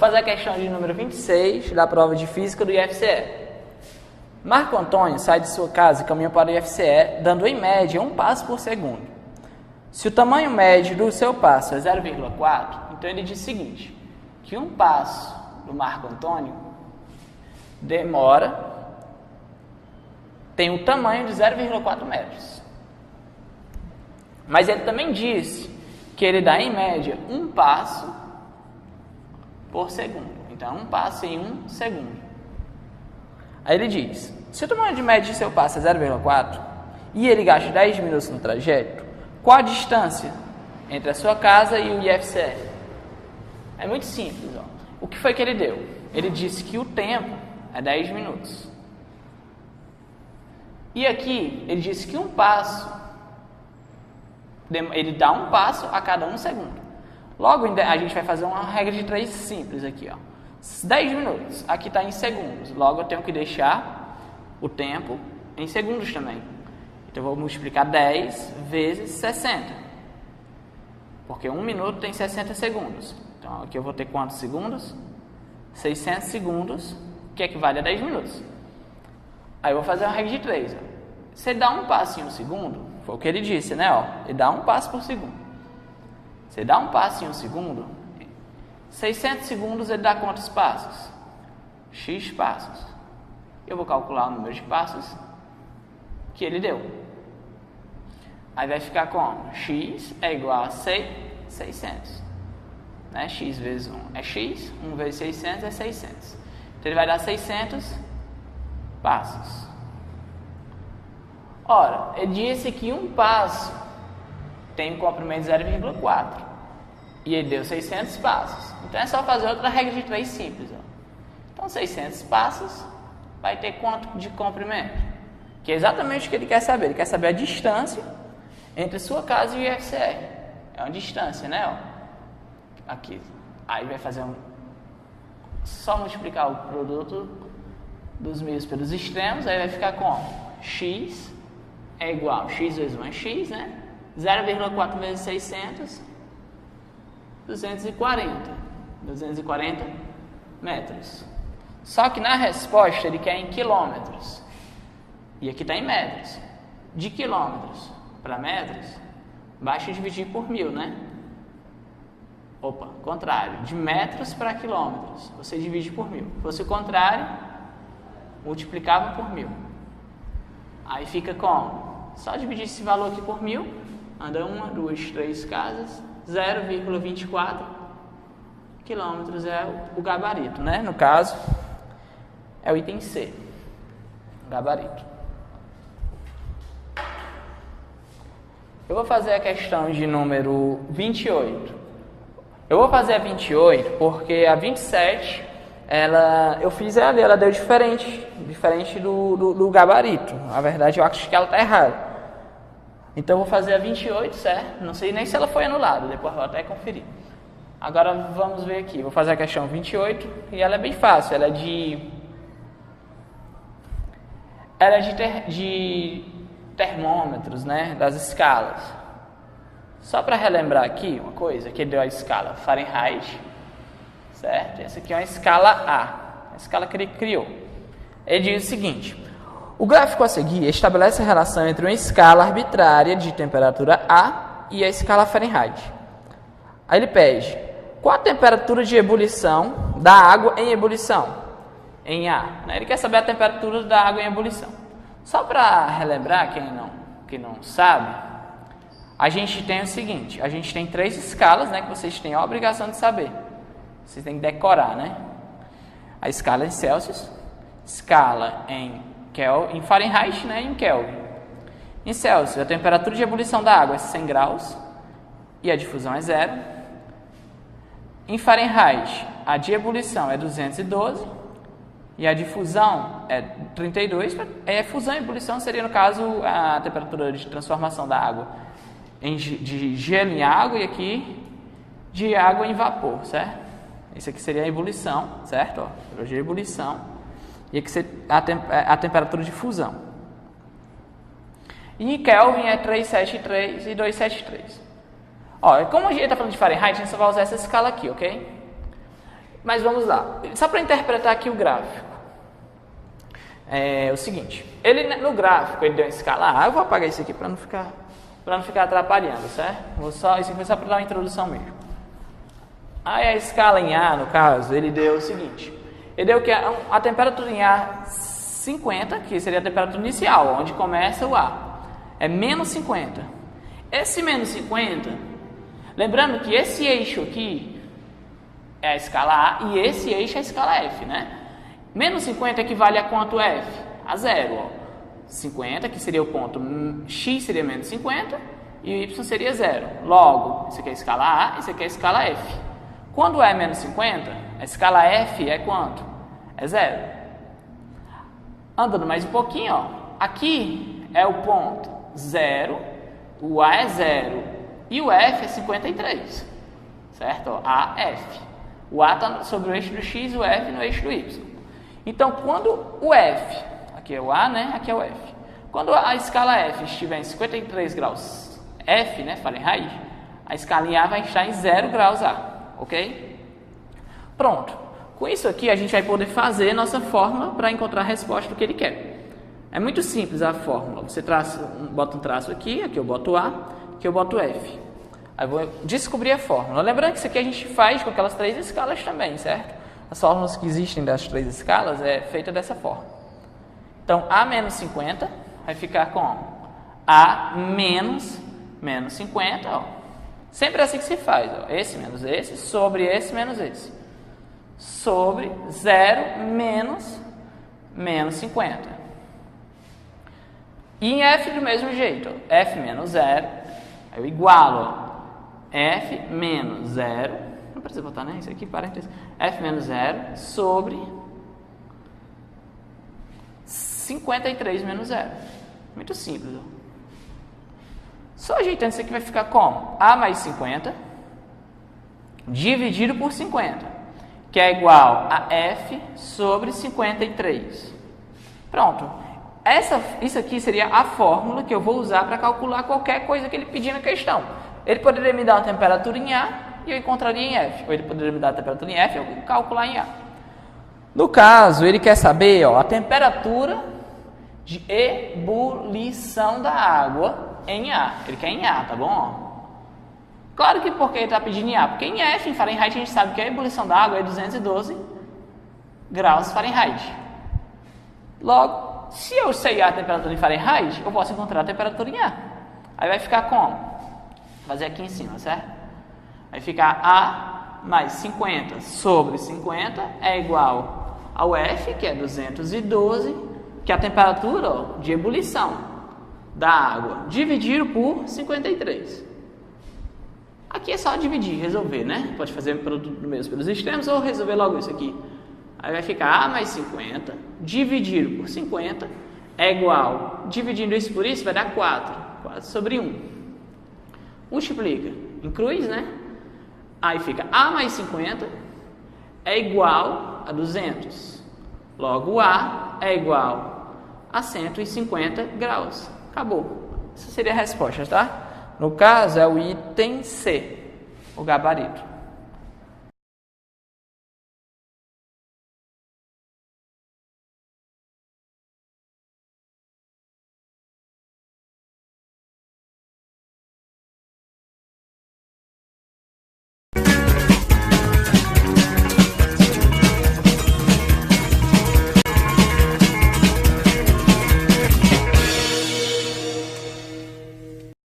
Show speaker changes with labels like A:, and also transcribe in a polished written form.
A: fazer a questão de número 26 da prova de Física do IFCE. Marco Antônio sai de sua casa e caminha para o IFCE, dando em média 1 passo por segundo. Se o tamanho médio do seu passo é 0,4, então ele diz o seguinte, que um passo do Marco Antônio tem o tamanho de 0,4 metros. Mas ele também diz que ele dá em média 1 passo por segundo. Então, 1 passo em 1 segundo. Aí ele diz, se o tamanho de média de seu passo é 0,4 e ele gasta 10 minutos no trajeto, qual a distância entre a sua casa e o IFCE? É muito simples. Ó. O que foi que ele deu? Ele disse que o tempo é 10 minutos. E aqui, ele disse que um passo, ele dá 1 passo a cada 1 segundo. Logo, a gente vai fazer uma regra de 3 simples aqui. Ó. 10 minutos, aqui está em segundos. Logo, eu tenho que deixar o tempo em segundos também. Então, eu vou multiplicar 10 vezes 60. Porque 1 minuto tem 60 segundos. Então, aqui eu vou ter quantos segundos? 600 segundos, que equivale a 10 minutos. Aí eu vou fazer uma regra de 3. Ó. Se ele dá 1 passo em 1 segundo, foi o que ele disse, né? Ó, ele dá 1 passo por segundo. Se ele dá 1 passo em 1 segundo, 600 segundos ele dá quantos passos? X passos. Eu vou calcular o número de passos que ele deu. Aí vai ficar como? X é igual a 600. Né? X vezes 1 é X, 1 vezes 600 é 600. Então ele vai dar 600 passos. Ora, ele disse que 1 passo tem um comprimento de 0,4 e ele deu 600 passos. Então é só fazer outra regra de 3 simples. Ó. Então 600 passos vai ter quanto de comprimento? Que é exatamente o que ele quer saber. Ele quer saber a distância entre sua casa e o IFCE. É uma distância, né? Ó. Aqui. Aí vai fazer só multiplicar o produto dos meios pelos extremos. Aí vai ficar como? X é igual a X vezes 1 é X, né? 0,4 vezes 600, 240 metros. Só que na resposta ele quer em quilômetros. E aqui está em metros. De quilômetros para metros, basta dividir por 1000, né? Opa, contrário. De metros para quilômetros, você divide por 1000. Se fosse o contrário, multiplicava por 1000. Aí fica como? Só dividir esse valor aqui por 1000, anda 1, 2, 3 casas, 0,24 quilômetros é o gabarito, né? No caso, é o item C, gabarito. Eu vou fazer a questão de número 28. Eu vou fazer a 28 porque a 27, eu fiz ela deu diferente do gabarito. Na verdade, eu acho que ela está errada. Então, eu vou fazer a 28, certo? Não sei nem se ela foi anulada, depois vou até conferir. Agora, vamos ver aqui. Vou fazer a questão 28 e ela é bem fácil. Ela é de termômetros, né? Das escalas. Só para relembrar aqui uma coisa, que ele deu a escala Fahrenheit, certo? Essa aqui é uma escala A, a escala que ele criou. Ele diz o seguinte: o gráfico a seguir estabelece a relação entre uma escala arbitrária de temperatura A e a escala Fahrenheit. Aí ele pede, qual a temperatura de ebulição da água em ebulição? Em A. Ele quer saber a temperatura da água em ebulição. Só para relembrar, quem não sabe, a gente tem o seguinte, a gente tem 3 escalas, né, que vocês têm a obrigação de saber. Vocês têm que decorar, né? A escala em Celsius, escala em Fahrenheit, né, e em Kelvin. Em Celsius, a temperatura de ebulição da água é 100 graus e a difusão é 0. Em Fahrenheit, a de ebulição é 212 e a difusão é 32. Fusão e ebulição seria, no caso, a temperatura de transformação da água de gelo em água e aqui de água em vapor, certo? Isso aqui seria a ebulição, certo? Ó, de ebulição. E aqui seria a temperatura de fusão. E em Kelvin é 373 e 273. Ó, como a gente está falando de Fahrenheit, a gente só vai usar essa escala aqui, ok? Mas vamos lá. Só para interpretar aqui o gráfico. É o seguinte. Ele no gráfico ele deu uma escala A. Eu vou apagar isso aqui para não ficar atrapalhando, certo? Isso aqui foi só para dar uma introdução mesmo. Aí a escala em A, no caso, ele deu o seguinte. Ele deu que a temperatura em A 50, que seria a temperatura inicial, onde começa o A. É menos 50. Esse menos 50, lembrando que esse eixo aqui é a escala A e esse eixo é a escala F, né? Menos 50 equivale a quanto F? A zero, ó. 50, que seria o ponto X, seria menos 50, e o Y seria zero. Logo, isso aqui é a escala A, isso aqui é a escala F. Quando é menos 50, a escala F é quanto? É zero. Andando mais um pouquinho, ó. Aqui é o ponto 0, o A é 0 e o F é 53, certo? Ó, A, F. O A está sobre o eixo do X, o F no eixo do Y. Então, quando o F, aqui é o A, né? Aqui é o F. Quando a escala F estiver em 53 graus F, né? Fahrenheit, a escala em A vai estar em 0 graus A, ok? Pronto. Com isso aqui, a gente vai poder fazer nossa fórmula para encontrar a resposta do que ele quer. É muito simples a fórmula. Você bota um traço aqui, aqui eu boto A, aqui eu boto F. Aí eu vou descobrir a fórmula. Lembrando que isso aqui a gente faz com aquelas 3 escalas também, certo? As fórmulas que existem das 3 escalas é feita dessa forma. Então, A menos 50 vai ficar com A menos 50, ó. Sempre assim que se faz, ó. Esse menos esse, sobre esse menos esse. Sobre 0 menos 50. E em F do mesmo jeito, ó. F menos 0, eu igualo, ó. F menos 0, não precisa botar nem isso aqui, parênteses. F menos 0 sobre 53 menos 0. Muito simples, ó. Só ajeitando isso aqui vai ficar como? A mais 50 dividido por 50, que é igual a F sobre 53. Pronto. Isso aqui seria a fórmula que eu vou usar para calcular qualquer coisa que ele pedir na questão. Ele poderia me dar uma temperatura em A e eu encontraria em F. Ou ele poderia me dar a temperatura em F e eu calcular em A. No caso, ele quer saber, ó, a temperatura de ebulição da água em A. Ele quer em A, tá bom? Claro que porque ele está pedindo em A, porque em F, em Fahrenheit, a gente sabe que a ebulição da água é 212 graus Fahrenheit. Logo, se eu sei a temperatura em Fahrenheit, eu posso encontrar a temperatura em A. Aí vai ficar como? Vou fazer aqui em cima, certo? Vai ficar A mais 50 sobre 50 é igual ao F, que é 212, que é a temperatura, ó, de ebulição da água, dividido por 53. Aqui é só dividir, resolver, né? Pode fazer produto do mesmo pelos extremos ou resolver logo isso aqui. Aí vai ficar A mais 50, dividido por 50, é igual, dividindo isso por isso, vai dar 4. 4 sobre 1. Multiplica em cruz, né? Aí fica A mais 50 é igual a 200. Logo, A é igual a 150 graus. Acabou. Essa seria a resposta, tá? No caso, é o item C, o gabarito.